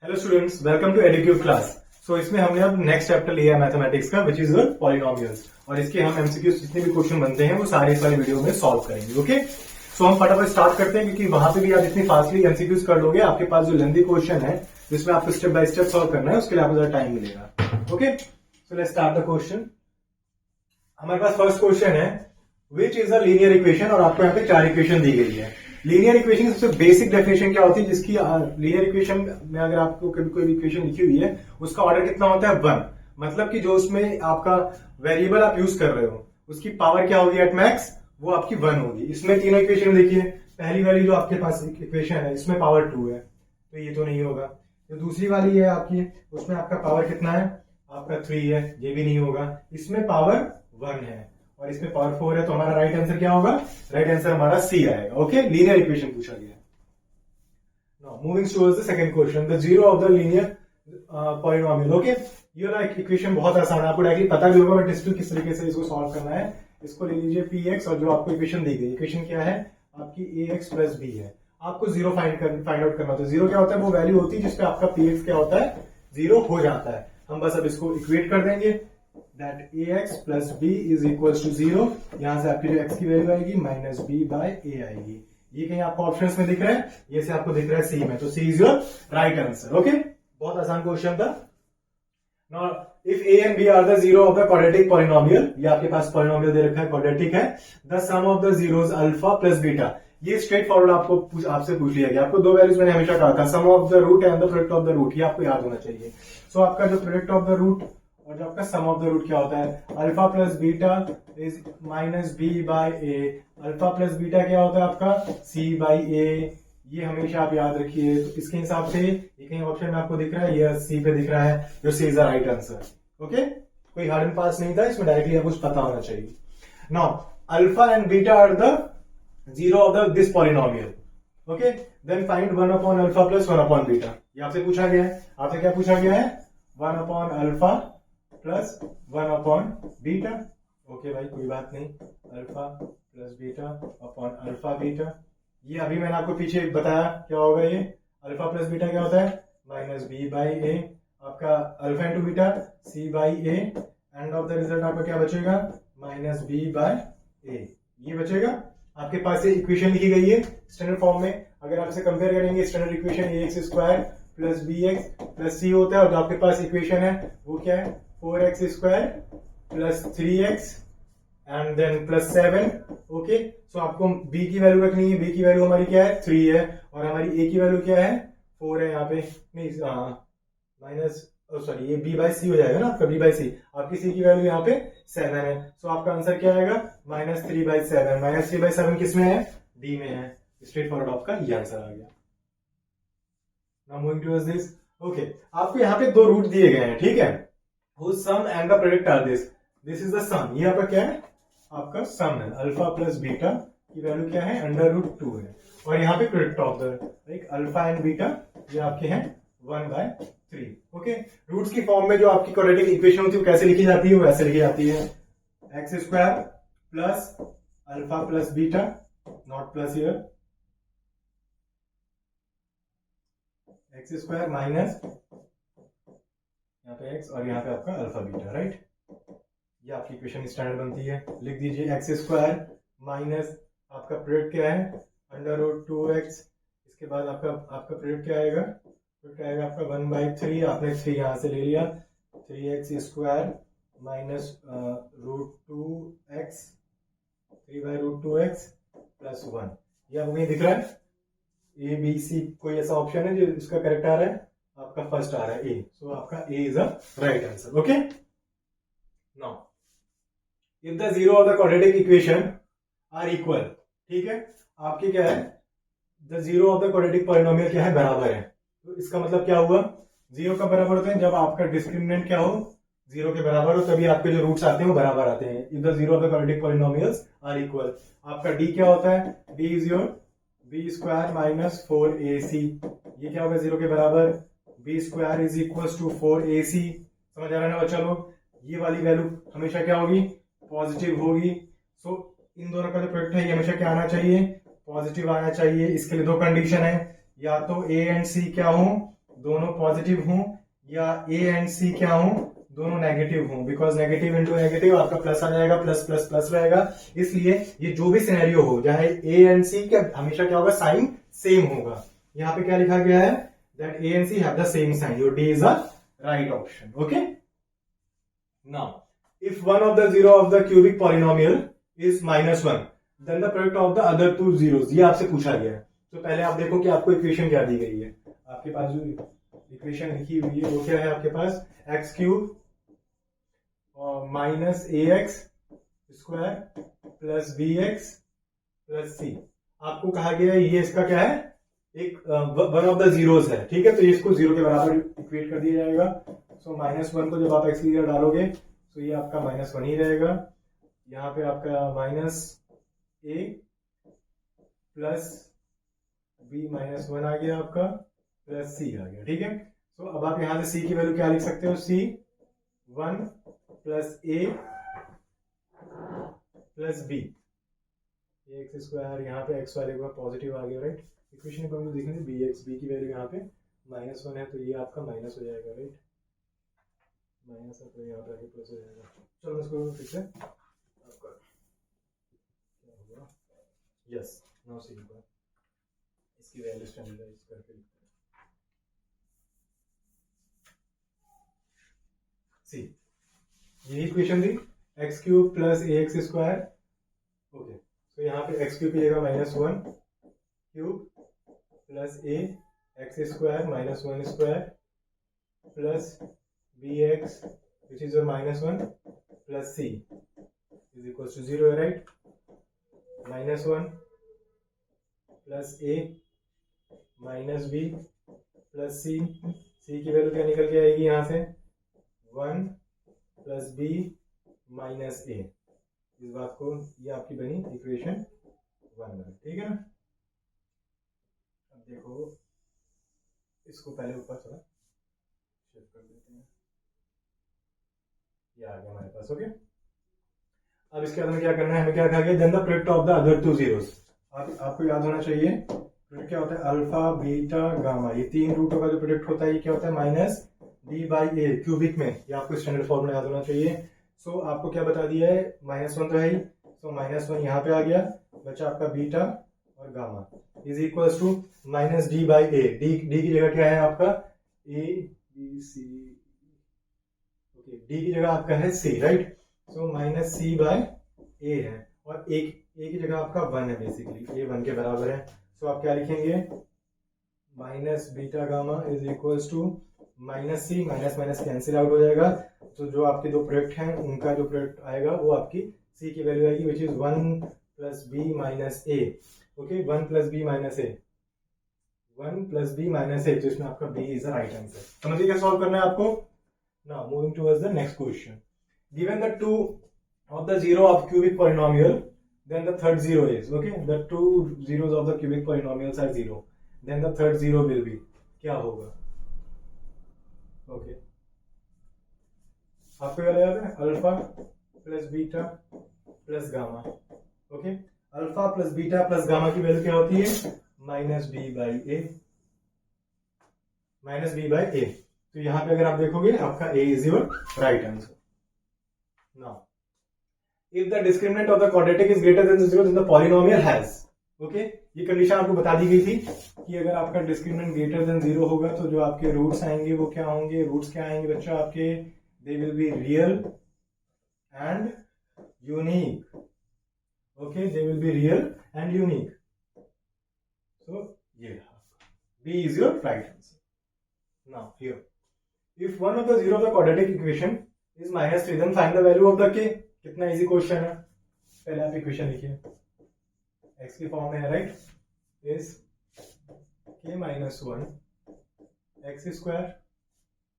Hello students, welcome to Educube class. So इसमें हमने अब नेक्स्ट चैप्टर लिया है मैथमेटिक्स का, विच इज पॉलिनोमियल्स, और इसके हम एमसीक्यूज जितने भी क्वेश्चन बनते हैं वो सारे वीडियो में सॉल्व करेंगे। ओके, सो हम फटाफट स्टार्ट करते हैं, क्योंकि वहां पे भी आप इतनी फास्टली एमसीक्यूज कर लोगे, आपके पास जो लेंथी क्वेश्चन है जिसमें आपको स्टेप बाय स्टेप सॉल्व करना है, उसके लिए आपको ज्यादा टाइम मिलेगा। Okay, so let's start the question. हमारे पास फर्स्ट क्वेश्चन है, which is a linear equation, और आपको यहाँ पे 4 इक्वेशन दी गई है। लीनियर इक्वेशन सबसे बेसिक डेफिनेशन क्या होती है, जिसकी लीनियर इक्वेशन में अगर आपको कभी कोई इक्वेशन लिखी हुई है उसका ऑर्डर कितना होता है, 1। मतलब कि जो उसमें आपका वेरिएबल आप यूज कर रहे हो उसकी पावर क्या होगी एट मैक्स, वो आपकी 1 होगी। इसमें तीनों इक्वेशन देखिए, पहली वाली जो आपके पास इक्वेशन है इसमें पावर 2 है, तो ये तो नहीं होगा। जो दूसरी वाली है आपकी, उसमें आपका पावर कितना है, आपका 3 है, ये भी नहीं होगा। इसमें पावर 1 है और इसमें पावर 4 है, तो हमारा राइट आंसर क्या होगा, राइट आंसर हमारा सी आएगा। ओके, लीनियर इक्वेशन पूछा गया। Now moving towards the second question, the zero of the linear polynomial. Okay, ये ना इक्वेशन बहुत आसान है, आपको डायरेक्टली पता भी होगा, बट स्टिल किस तरीके से इसको सॉल्व करना है। इसको ले लीजिए px, और जो आपको इक्वेशन दी गई, इक्वेशन क्या है आपकी ax प्लस बी है। आपको जीरो फाइंड आउट करना होता है। जीरो क्या होता है, वो वैल्यू होती है जिसपे आपका px क्या होता है, जीरो हो जाता है। हम बस अब इसको इक्वेट कर देंगे, that ax plus b is equal to 0। यहां से आपकी जो x की वैल्यू आएगी माइनस b बाय a आएगी। ये कहीं आपको ऑप्शंस में दिख रहा है, ये से आपको दिख रहा है सी में, तो C is your right answer. Okay, बहुत आसान क्वेश्चन था। Now if a and b are the zero of the quadratic polynomial, ये आपके पास पॉलिनोमियल दे रखा है, क्वाड्रेटिक है, the sum of the zeros alpha plus beta. ये स्ट्रेट फॉरवर्ड आपसे पूछ लिया गया। आपको दो वैल्यूज मैंने हमेशा कहा था, sum of the root and the product of the root, ये आपको याद होना चाहिए। सो आपका जो प्रोडक्ट ऑफ द रूट और जो आपका सम ऑफ द रूट क्या होता है, alpha plus beta is minus B by A. Alpha plus beta क्या होता है आपका, सी बाई ए। ये हमेशा आप याद रखिए। तो इसके हिसाब से ये कहीं ऑप्शन में आपको दिख रहा है, ये सी पे दिख रहा है, जो C is the right answer. Okay, कोई हार्ड एंड फास्ट नहीं था इसमें, डायरेक्टली आपको पता होना चाहिए। Now alpha and beta are the zero of the this polynomial. Okay, then find 1 upon alpha plus 1 upon beta. ये आपसे पूछा गया है। आपसे क्या पूछा गया है, 1 upon alpha plus 1 upon beta. Okay भाई, कोई बात नहीं, alpha plus beta upon alpha beta. ये अभी मैंने आपको पीछे बताया क्या होगा, ये अल्फा प्लस बीटा क्या होता है, माइनस बी बाई ए। आपका alpha into beta C by A. End of the result आपका क्या बचेगा, माइनस बी बाय ए, ये बचेगा। आपके पास ये इक्वेशन लिखी गई है स्टैंडर्ड फॉर्म में। अगर आप इसे कंपेयर करेंगे, standard equation A x square plus B x plus C होता है, और जो आपके पास इक्वेशन है वो क्या है, 4x square plus 3x and then plus 7। Okay, so आपको b की वैल्यू रखनी है। b की वैल्यू हमारी क्या है, 3 है, और हमारी a की वैल्यू क्या है, 4 है। यहाँ पे नहीं, माइनस सॉरी, ये b बाई सी हो जाएगा ना आपका, b बाई सी। आपकी c की वैल्यू यहाँ पे 7 है, सो आपका आंसर क्या आएगा, माइनस 3 बाई 7। माइनस 3 बाई 7 किस में है, d में है। स्ट्रेट फॉरवर्ड आपका ये आंसर आ गया। Now moving towards this. Okay, आपको यहाँ पे दो रूट दिए गए हैं, ठीक है, whose sum and the product are this. This is the sum. ये आपका क्या है, आपका सम है। अल्फा प्लस बीटा की वैल्यू क्या है, अंडर रूट 2 है, और यहाँ पे product of the like alpha and beta, ये आपके हैं 1/3। ओके, रूट्स की फॉर्म में जो आपकी क्वाड्रेटिक इक्वेशन होती है वो कैसे लिखी जाती है, वो ऐसे लिखी जाती है, x square plus alpha plus beta, not plus here, x square minus यहाँ पे x और यहाँ पे आपका अल्फा बीटा, राइट। ये आपकी इक्वेशन स्टैंडर्ड बनती है। लिख दीजिए एक्स स्क्वायर माइनस आपका प्रोडक्ट क्या है, अंडर रूट 2x। इसके बाद आपका प्रोडक्ट क्या आएगा, प्रोडक्ट आएगा आपका 1/3। आपने 3 यहाँ से ले लिया, 3x square minus root 2x, 3/√2x plus 1। ये आपको कहीं दिख रहा है, ए बी सी कोई ऐसा ऑप्शन है जो इसका करेक्ट आ रहा है, आपका फर्स्ट आ रहा है ए, सो आपका A is a right answer. Okay, now if the zero of the quadratic equation are equal, ठीक है, आपके क्या है, the zero of the quadratic polynomial क्या है, बराबर है। तो इसका मतलब क्या हुआ, जीरो का बराबर होते हैं जब आपका डिस्क्रिमिनेंट क्या हो, जीरो के बराबर हो, तभी आपके जो रूट्स आते हैं वो बराबर आते हैं। If the zero of the quadratic polynomials are equal, आपका डी क्या होता है, D is your B square minus 4ac। ये क्या होगा, जीरो के बराबर, B square is equal to 4ac। समझ आ रहा है ना बच्चा लोग, ये वाली वैल्यू हमेशा क्या होगी, पॉजिटिव होगी। सो इन दोनों का जो प्रोडक्ट है ये हमेशा क्या आना चाहिए, पॉजिटिव आना चाहिए। इसके लिए दो कंडीशन है, या तो ए एंड सी क्या हो, दोनों पॉजिटिव हों या ए एंड सी क्या हों, दोनों नेगेटिव हों, बिकॉज नेगेटिव इंटू नेगेटिव आपका प्लस आ जाएगा, प्लस प्लस प्लस रहेगा। इसलिए ये जो भी सिनेरियो हो, चाहे ए एंड सी का हमेशा क्या होगा, साइन सेम होगा। यहाँ पे क्या लिखा गया है, that A and C have the same sign, your D is a right option. Okay, now if one of the zero of the cubic polynomial is -1 then the product of the other two zeros, ये आपसे पूछा गया है। तो पहले आप देखो कि आपको इक्वेशन क्या दी गई है। आपके पास जो इक्वेशन लिखी हुई है वो क्या है, आपके पास x cube minus A x square plus B x plus C. आपको कहा गया है ये इसका क्या है, एक वन ऑफ द जीरोस है, ठीक है। तो इसको जीरो के बराबर इक्वेट कर दिया जाएगा। सो -1 को जब आप एक्स की जगह डालोगे तो ये आपका -1 ही रहेगा। यहाँ पे आपका माइनस ए प्लस बी -1 आ गया आपका, प्लस सी आ गया, ठीक है। तो अब आप यहां से सी की वैल्यू क्या लिख सकते हो, सी 1 प्लस ए प्लस बी, एक्स स्क्वायर, यहाँ पे एक्स वाले का पॉजिटिव आ गया, राइट। इक्वेशन को हम देखेंगे बी एक्स, बी की वैल्यू यहाँ पे -1 है तो ये आपका माइनस हो जाएगा, राइट। माइनस है तो यहाँ पे आगे प्लस हो जाएगा। चलो इसको फिर से आपका क्या होगा, यस, नाउ सी होगा, इसकी वैल्यू स्टैंडर्डाइज करके लिखते हैं सी। यही इक्वेशन थी, X cube plus A x square. Okay, तो यहाँ पे एक्स क्यूब की जगह -1 cube plus A x square -1 square plus B X which is your -1 plus C is equal to 0 है, right. -1 plus A minus B plus C, C की value क्या निकल के आएगी यहाँ से, 1 प्लस बी माइनस ए। इस बात को, ये आपकी बनी इक्वेशन 1, ठीक है ना। अब देखो इसको पहले ऊपर थोड़ा शिफ्ट कर देते हैं, ये आ गया हमारे पास। ओके, अब इसके बाद हमें क्या करना है, हमें क्या कहा गया, then the product of the other two zeros. आपको याद होना चाहिए प्रोडक्ट क्या होता है, अल्फा बीटा गामा, ये 3 रूटों का जो प्रोडक्ट होता है ये क्या होता है, minus D by A cubic में। ये आपको स्टैंडर्ड फॉर्मूला याद होना चाहिए। सो आपको क्या बता दिया है, -1 तो है ही, सो -1 यहाँ पे आ गया, बचा आपका बीटा और gamma is equal to minus D by A. D की जगह क्या है आपका, A B C, okay, D की जगह आपका है C, right. So minus C by A है, और ए की जगह आपका 1 है, बेसिकली ए 1 के बराबर है। सो आप क्या लिखेंगे, minus beta gamma is equal to minus C, minus minus cancel out हो जाएगा। तो जो आपके दो प्रोडक्ट हैं उनका जो प्रोडक्ट आएगा वो आपकी सी की वैल्यू आएगी, which is 1 plus B minus A. Okay, 1 plus B minus A, 1 plus B minus A, तो इसमें आपका B is the right answer. समझिए क्या सॉल्व करना है आपको। Now moving towards the next question, given the two of the zero of cubic polynomial, then the third zero is, okay, the two zeros of the cubic polynomials are 0, then the third zero will be, क्या होगा। okay, आपको याद है, alpha plus beta plus gamma. Okay, alpha plus beta plus gamma की value क्या होती है, minus B by A, minus B by A. तो यहां पे अगर आप देखोगे आपका A is your right answer. Now if the discriminant of the quadratic is greater than 0 then the polynomial has, okay, ये कंडीशन आपको बता दी गई थी कि अगर आपका डिस्क्रिमिनेंट ग्रेटर देन 0 होगा तो जो आपके रूट्स आएंगे वो क्या होंगे, रूट्स क्या आएंगे बच्चा आपके, they will be real and unique. Okay, they will be real and unique. So ये B is your right answer. Now here if one of the zero of the quadratic equation is -3 then find the value of the k। कितना easy question है, पहले आप equation लिखिए, x की form में है, right, is k minus 1 x square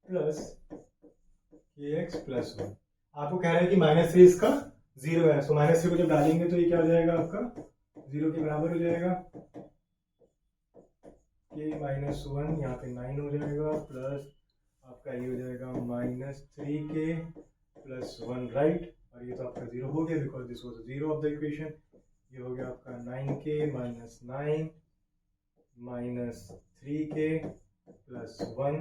plus के x plus 1। आपको कह रहा है कि -3 इसका 0 है, सो -3 को जब डालेंगे तो ये क्या हो जाएगा आपका 0 के बराबर हो जाएगा, k माइनस 1 यहाँ पे 9 हो जाएगा, प्लस आपका ये हो जाएगा -3k प्लस 1, राइट। और ये तो आपका 0 हो गया because this was 0 of the equation. ये हो गया आपका 9k minus 9 minus 3k plus 1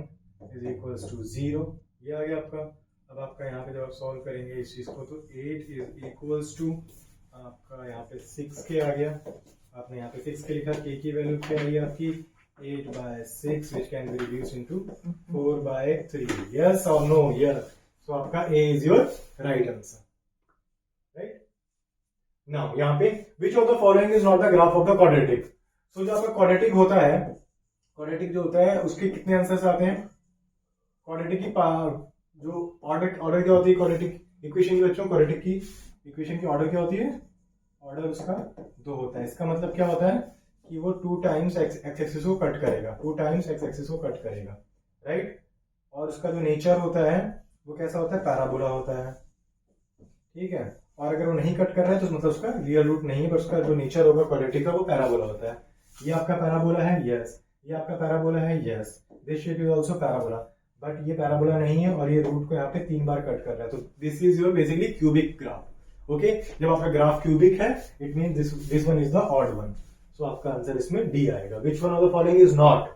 is equals to 0। ये आ गया आपका। अब आपका यहाँ पे जब आप सॉल्व करेंगे इस चीज को तो 8 इज इक्वल्स टू आपका यहाँ पे 6k आ गया। आपने यहाँ पे 6k लिखा, k की वैल्यू क्या आई आपकी 8/6 which can be reduced into 4/3। yes or no? yes। so आपका A is your right answer, right? now यहाँ पे which of the following is not the graph of the quadratic? so जो आपका quadratic होता है, quadratic जो होता है उसके कितने आंसर्स आते हैं? quadratic की जो ऑर्डर क्या होती है क्वाड्रेटिक इक्वेशन की बच्चों? क्वाड्रेटिक की इक्वेशन की ऑर्डर क्या होती है? ऑर्डर उसका 2 होता है। इसका मतलब क्या होता है कि वो 2 टाइम्स एक्स एक्सिस को कट करेगा, 2 टाइम्स एक्स एक्सिस को कट करेगा, राइट? और उसका जो नेचर होता है वो कैसा होता है? पैराबोला होता है, ठीक है? और अगर वो नहीं कट कर रहा है तो मतलब उसका रियल रूट नहीं है, पर उसका जो नेचर होगा क्वाड्रेटिक का वो पैराबोला होता है। ये आपका पैराबोला है, यस। ये आपका पैराबोला है, yes. This shape is also parabola, but ये पैराबोला नहीं है और ये रूट को यहाँ पे 3 बार कट कर रहा है। तो this is your basically cubic graph. Okay, जब आपका ग्राफ क्यूबिक है it mean this one is the odd one. So आपका आंसर इसमें डी आएगा। Which one of the following is not?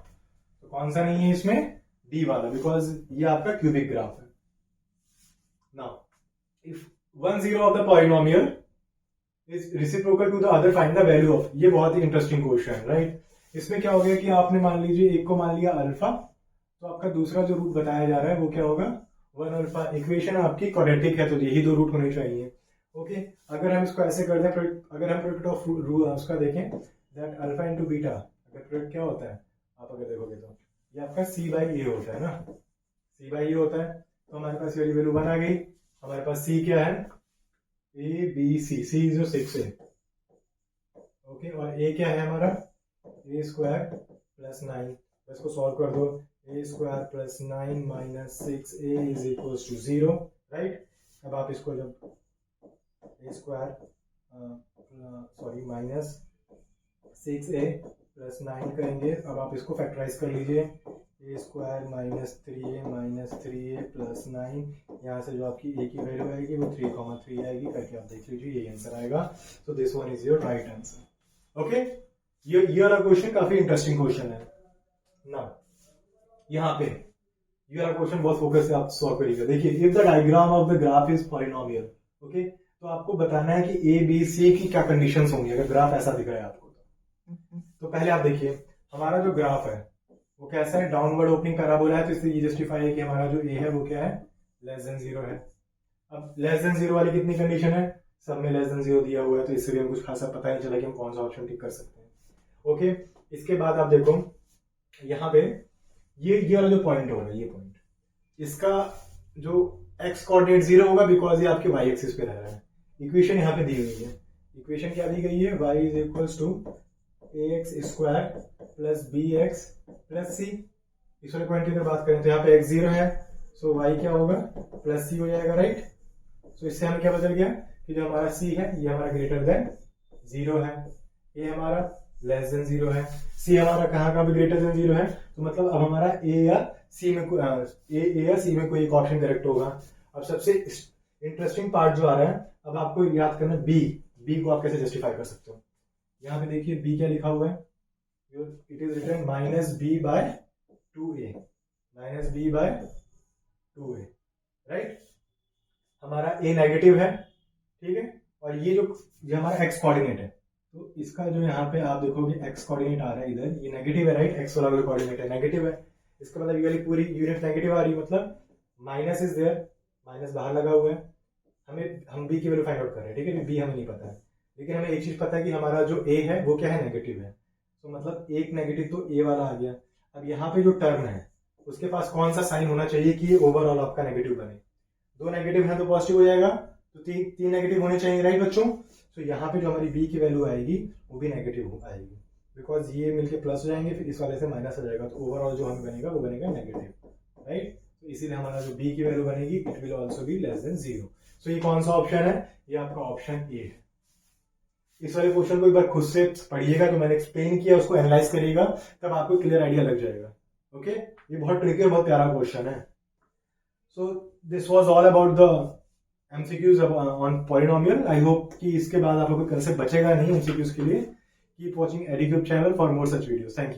तो कौन सा नहीं है इसमें? डी वाला, बिकॉज ये आपका क्यूबिक ग्राफ है। Now if 1 0 of the polynomial is reciprocal to the other, find the value of. ये बहुत ही इंटरेस्टिंग क्वेश्चन है, राइट? इसमें क्या हो गया कि आपने मान लीजिए एक को मान लिया अल्फा, तो आपका दूसरा जो रूट बताया जा रहा है वो क्या होगा? 1 अल्फा। इक्वेशन आपकी क्वाड्रेटिक है तो यही 2 रूट होने चाहिए। ओके, अगर हम इसको ऐसे कर दें, अगर हम प्रोडक्ट ऑफ उसका देखें दैट अल्फा इंटू बीटा, अगर प्रोडक्ट क्या होता है आप अगर देखोगे तो ये आपका c बाई ए होता है ना, c बाई ए होता है। तो हमारे पास ये वैल्यू 1 आ गई। हमारे पास c क्या है? A B C, C is 6a। Okay, और a क्या है हमारा? a square plus 9। इसको सॉल्व कर दो, a square plus 9 minus 6a is equals to 0, right? अब आप इसको जब a square sorry minus 6a plus 9 करेंगे, अब आप इसको फैक्टराइज कर लीजिए। a square minus 3a minus 3a plus 9, यहाँ से जो आपकी a की वैल्यू आएगी वो 3,3 आएगी, करके आप देख लीजिए यही आंसर आएगा। So this one is your right answer. Okay, ये वाला क्वेश्चन काफी इंटरेस्टिंग क्वेश्चन है ना। यहाँ पे ये वाला क्वेश्चन बहुत फोकस से आप सॉल्व करिएगा। देखिए, if the diagram of the graph is polynomial, okay, तो आपको बताना है कि ए बी सी की क्या कंडीशंस होंगी अगर ग्राफ ऐसा दिख रहा है आपको। तो पहले आप देखिए हमारा जो ग्राफ है वो कैसा है? डाउनवर्ड ओपनिंग पैराबोला है, तो इससे ये जस्टिफाई है कि हमारा जो ए है वो क्या है? लेस देन 0 है। अब लेस देन 0 वाली कितनी कंडीशन है? सब में लेस देन 0 दिया हुआ है, तो इससे भी हमें कुछ खासा पता नहीं चला कि हम कौन सा ऑप्शन टिक कर सकते हैं। ओके, इसके बाद आप देखो यहाँ पे ये वाला जो पॉइंट होगा, ये पॉइंट, इसका जो एक्स कोऑर्डिनेट 0 होगा बिकॉज ये आपके वाई एक्सिस पे रह रहा है। इक्वेशन यहाँ पे दी हुई है। इक्वेशन क्या दी गई है? y is equals to ax square plus bx plus c। इस वाले पॉइंट की अगर बात करें तो यहाँ पे x 0 है, सो y क्या होगा? प्लस c हो जाएगा, राइट? सो इससे हमें क्या बदल गया कि जो हमारा c है ये हमारा ग्रेटर देन 0 है, a हमारा लेस देन 0 है, c हमारा कहाँ भी ग्रेटर देन 0 है। तो मतलब अब हमारा a या c में कोई एक ऑप्शन करेक्ट होगा। अब सबसे इंटरेस्टिंग पार्ट जो आ रहा है, अब आपको याद करना b को आप कैसे जस्टिफाई कर सकते हो। यहाँ पे देखिए b क्या लिखा हुआ है? It is written minus B by 2a, minus B by 2a, right? हमारा a नेगेटिव है, ठीक है? और ये हमारा x कोऑर्डिनेट है, तो इसका जो यहाँ पे आप देखोगे x कोऑर्डिनेट आ रहा है इधर, ये नेगेटिव है, राइट? x वाला जो कोऑर्डिनेट है नेगेटिव है, इसका मतलब ये वाली पूरी यूनिट नेगेटिव आ रही है, मतलब माइनस इज देयर, माइनस बाहर लगा हुआ है। हम b की वैल्यू फाइंड आउट कर रहे हैं, ठीक है? b हमें नहीं पता है, लेकिन हमें एक चीज पता है कि हमारा जो a है वो क्या है? नेगेटिव है। तो मतलब एक नेगेटिव तो a वाला आ गया। अब यहाँ पे जो टर्म है उसके पास कौन सा साइन होना चाहिए कि ये ओवरऑल आपका नेगेटिव बने? 2 नेगेटिव है तो पॉजिटिव हो जाएगा, तो 3 नेगेटिव होने चाहिए, राइट बच्चों? तो यहाँ पे जो हमारी b की वैल्यू आएगी वो भी नेगेटिव आएगी, बिकॉज ये मिलके प्लस हो जाएंगे, फिर इस वाले से माइनस हो जाएगा, तो ओवरऑल जो हमें बनेगा वो बनेगा नेगेटिव, राइट? तो इसीलिए हमारा जो b की वैल्यू बनेगी it will also be less than 0। सो ये कौन सा ऑप्शन है? ये आपका ऑप्शन ए है। इस वाले क्वेश्चन को एक बार खुद से पढ़िएगा, जो मैंने एक्सप्लेन किया उसको एनालाइज करिएगा, तब आपको क्लियर आइडिया लग जाएगा। ओके, ये बहुत ट्रिकी और बहुत प्यारा क्वेश्चन है। So this was all about the MCQs on polynomial. I hope कि इसके बाद आप लोगों को कंसेप्ट बचेगा नहीं एमसीक्यूज के लिए। Keep watching Educube channel for more such videos. Thank you.